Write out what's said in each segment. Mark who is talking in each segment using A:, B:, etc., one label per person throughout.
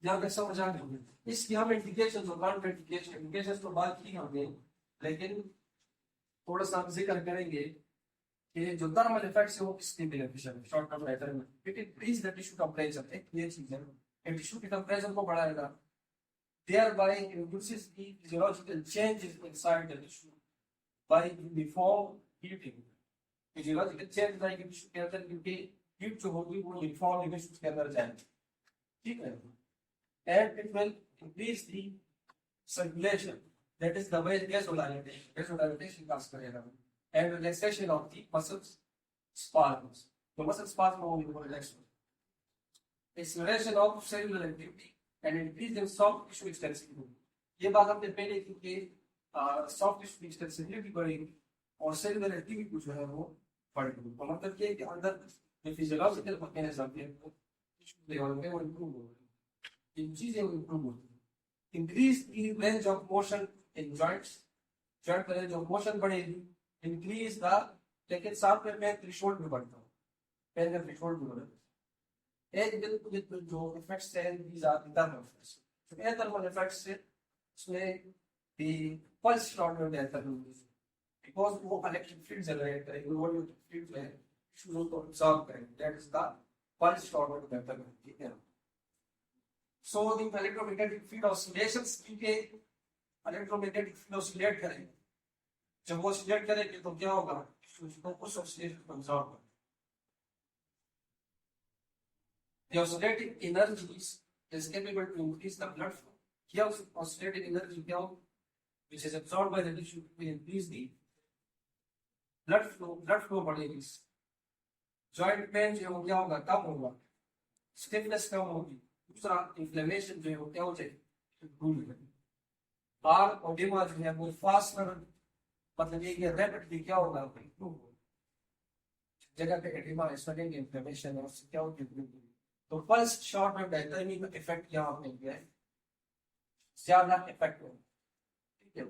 A: यहाँ तक समझ आ गई। इसकी हम इंडिकेशन और कॉन्ट्राइंडिकेशन इंडिकेशन तो बात की हमने, लेकिन थोड़ा सा जिक्र करेंगे कि जो थर्मल इफेक्ट्स है वो किसके बेनिफिशियल है शॉर्ट टर्म मेथड में। It increase the tissue temperature, एक ये चीज है, टिश्यू के टेंपरेचर को बढ़ाएगा, thereby induces the physiological changes inside the tissue by uniform heating. Physiological change आएगी टिश्यू के अंदर, क्योंकि हीट जो होगी वो यूनिफॉर्म टिश्यू के अंदर जाएगी, ठीक है। And it will increase the circulation, that is the way vasodilation काज करेगा, and relaxation of the muscles spasms, तो मसल स्पाज्म वो रिलैक्स हो, acceleration of cellular activity and increase in soft tissue extensibility. ये बात हमने पहले की कि सॉफ्ट टिश्यू एक्सटेंसिबिलिटी बढ़ेगी और सेलुलर एक्टिविटी जो है वो बढ़ेगी। तो मतलब ये कि अंदर जो फिजियोलॉजिकल मैकेनिज्म है वो टिश्यू लेवल पे वो इंप्रूव होगी, इन चीजें इंप्रूव होगी। Increase the range of motion in joints, joint का रेंज ऑफ मोशन बढ़ेगी, इंक्रीज द, लेकिन साथ में मैं थ्रेशोल्ड भी बढ़ता हूँ, पेन का थ्रेशोल्ड भी बढ़ता है। एक जो इफेक्ट्स हैं these are the thermal effects. So air thermal effects से उसमें the pulse shortwave diathermy, because वो electric field generate करेगी, वो जो field है टिश्यूज को absorb करेगी, that is the pulse shortwave diathermy, ठीक है। So the electromagnetic field oscillations, क्योंकि electromagnetic field oscillate करेंगे, जब वो oscillate करेंगे तो क्या होगा, टिश्यूज को उस oscillation को absorb करेंगे। The oscillating energies is capable to increase the blood flow. क्या उस oscillating energy क्या हो, which is absorbed by the tissue, will increase the blood flow. Blood flow बढ़ेगी, joint pain जो है क्या होगा, कम होगा, stiffness कम होगी, दूसरा inflammation जो है वो क्या हो जाएगी, improve होगी। और ओडिमा जो है वो faster, मतलब ये कि rapidly क्या होगा, improve होगा। जगह पे एडिमा है, inflammation है, उससे क्या होगी, तो फर्स्ट शॉर्ट वेव डायथर्मी का इफेक्ट यहाँ आपने किया है, ज्यादा इफेक्ट है, ठीक है।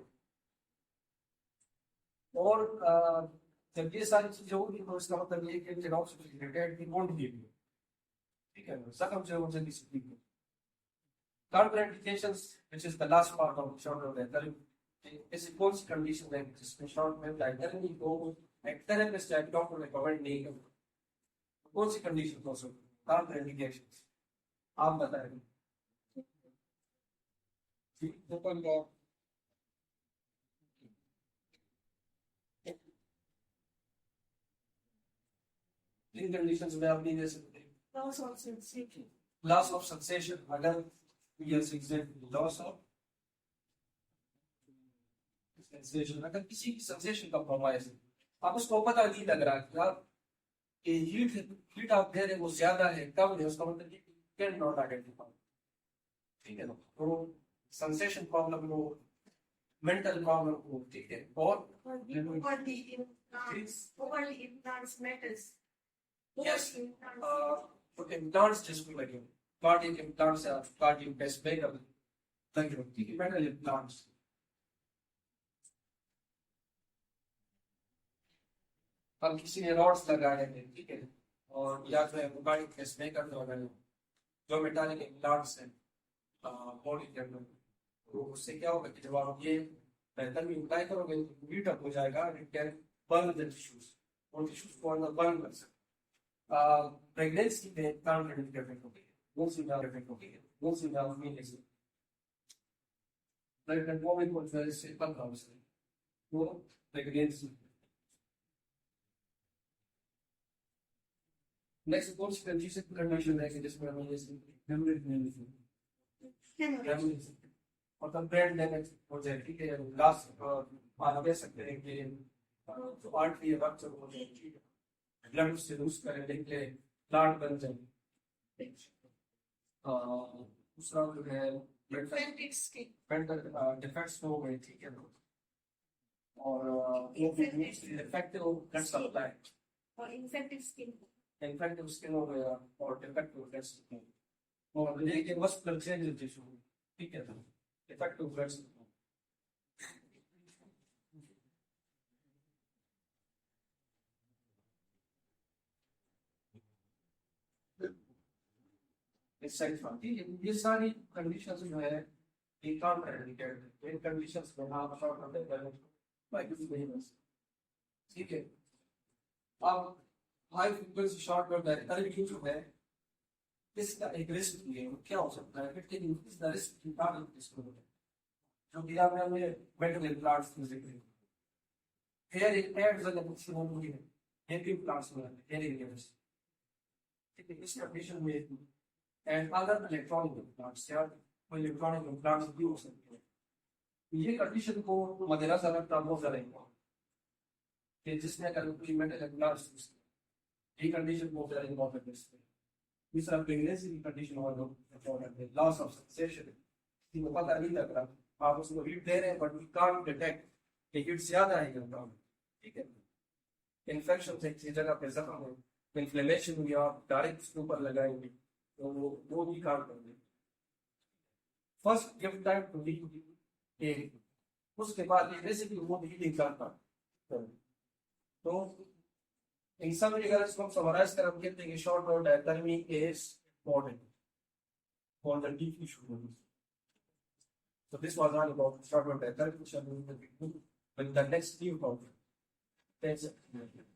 A: और जब ये सारी चीजें होगी तो इसका मतलब ये कि जगह से रिलेटेड भी वोंट बी, ठीक है, सकम से वो जल्दी से ठीक है। contraindications, which is the last part of short wave diathermy, is a कौन सी कंडीशन है जिसमें शॉर्ट वेव डायथर्मी को एक थेरेपिस्ट या डॉक्टर रिकमेंड नहीं करता, कौन सी कंडीशन हो सकती है contraindications, आप बताएं। इन कंडीशंस में आप नहीं दे सकते, लॉस ऑफ सेंसेशन, अगर yes exactly loss of sensation, अगर किसी की सेंसेशन कॉम्प्रोमाइज है, आप उसको पता नहीं लग रहा कि आप हीट आप दे रहे वो ज्यादा है, कम है, उसका मतलब कैन नॉट आइडेंटिफाई, ठीक है ना। तो सेंसेशन प्रॉब्लम हो, मेंटल प्रॉब्लम हो, ठीक है, और यस तो इम्प्लांट्स जिसको लगे, कार्डियक इम्प्लांट्स या कार्डियक पेसमेकर लगे, ठीक है, मेटल इम्प्लांट्स, हम किसी ने रॉड्स लगाए हैं, ठीक है, और या जो है कार्डियक पेसमेकर लगाए जो मेटालिक इम्प्लांट्स हैं बॉडी के अंदर, तो उससे क्या होगा कि जब आप ये बेहतर भी अप्लाई करोगे तो हीट अप हो जाएगा, it can burn the tissues, और टिश्यूज को अंदर बर्न कर सकते। प्रेगनेंसी में कॉन्ट्रैक्ट इफेक्ट होगी, वो सीधा इफेक्ट होगी, वो सीधा मीनिंग प्रेग्नेंट वुमन को जो है इससे बंद हो सकती है, वो प्रेगनेंसी। नेक्स्ट कौन सी कंडीशन है कि जिसमें हमें जैसे हेमरेज और तब ब्रेन डैमेज हो जाए, ठीक है, लास्ट आप कह सकते हैं कि जो आर्टरी रक्तचाप हो जाए, ठीक है, ब्लड से लूज करें, लेके क्लॉट बन जाए, दूसरा जो है डिफेक्ट्स हो गए, ठीक है, और इफेक्टिव ब्लड सप्लाई
B: और इन्फेक्टिव
A: स्किन हो गया, और डिफेक्टिव ब्लड सप्लाई, और लेकिन मस्कुलर चेंज टिश्यू, ठीक है, तो इफेक्टिव ब्लड सप्लाई। इस साइड फ्रॉम, ठीक है। ये सारी कंडीशंस जो है ये कॉन्ट्राइंडिकेटेड है। इन कंडीशंस को आप शॉर्ट करते हैं बाय किसी नहीं बस, ठीक है। अब high frequency short wave directly जो है इसका एक रिस्क भी है। क्या हो सकता है? It can increase the risk in cardiac disorder, जो कि आपने मेंटल इम्प्लांट्स में जिक्र किया। हेयर इम्प्लांट्स अगर किसी को नहीं है, हेयर इम्प्लांट्स में हेयर इम्प्लांट्स, ठीक है, इस कंडीशन में एंड अदर इलेक्ट्रॉनिक इम्प्लांट्स या कोई इलेक्ट्रॉनिक इम्प्लांट्स भी हो सकते हैं। ये कंडीशन को मद्देनजर रखना बहुत ज़्यादा इम्पोर्टेंट है कि जिसमें अगर कोई मेंटल इम्प्लांट्स, ये कंडीशन बहुत ज़्यादा इम्पोर्टेंट है। इसमें दूसरा प्रेगनेंसी की कंडीशन और इम्पोर्टेंट है। लॉस ऑफ सेंसेशन, किसी को पता नहीं लग रहा, आप उसको हिट दे रहे हैं बट वी कांट डिटेक्ट कि हिट ज्यादा है या कम, ठीक है। इन्फेक्शन से किसी जगह पे जख्म हो, इन्फ्लेमेशन हुई, आप डायरेक्ट उसके ऊपर लगाएंगे तो वो भी काम करेंगे। First give time to heal, उसके बाद बेसिकली वो हीलिंग करता। तो इन सब अगर इसको हम समराइज कर, हम कहते हैं कि short wave diathermy is important for the deep tissue. So this was all about shortwave diathermy, which I'm going to do with the next few problems. Thanks.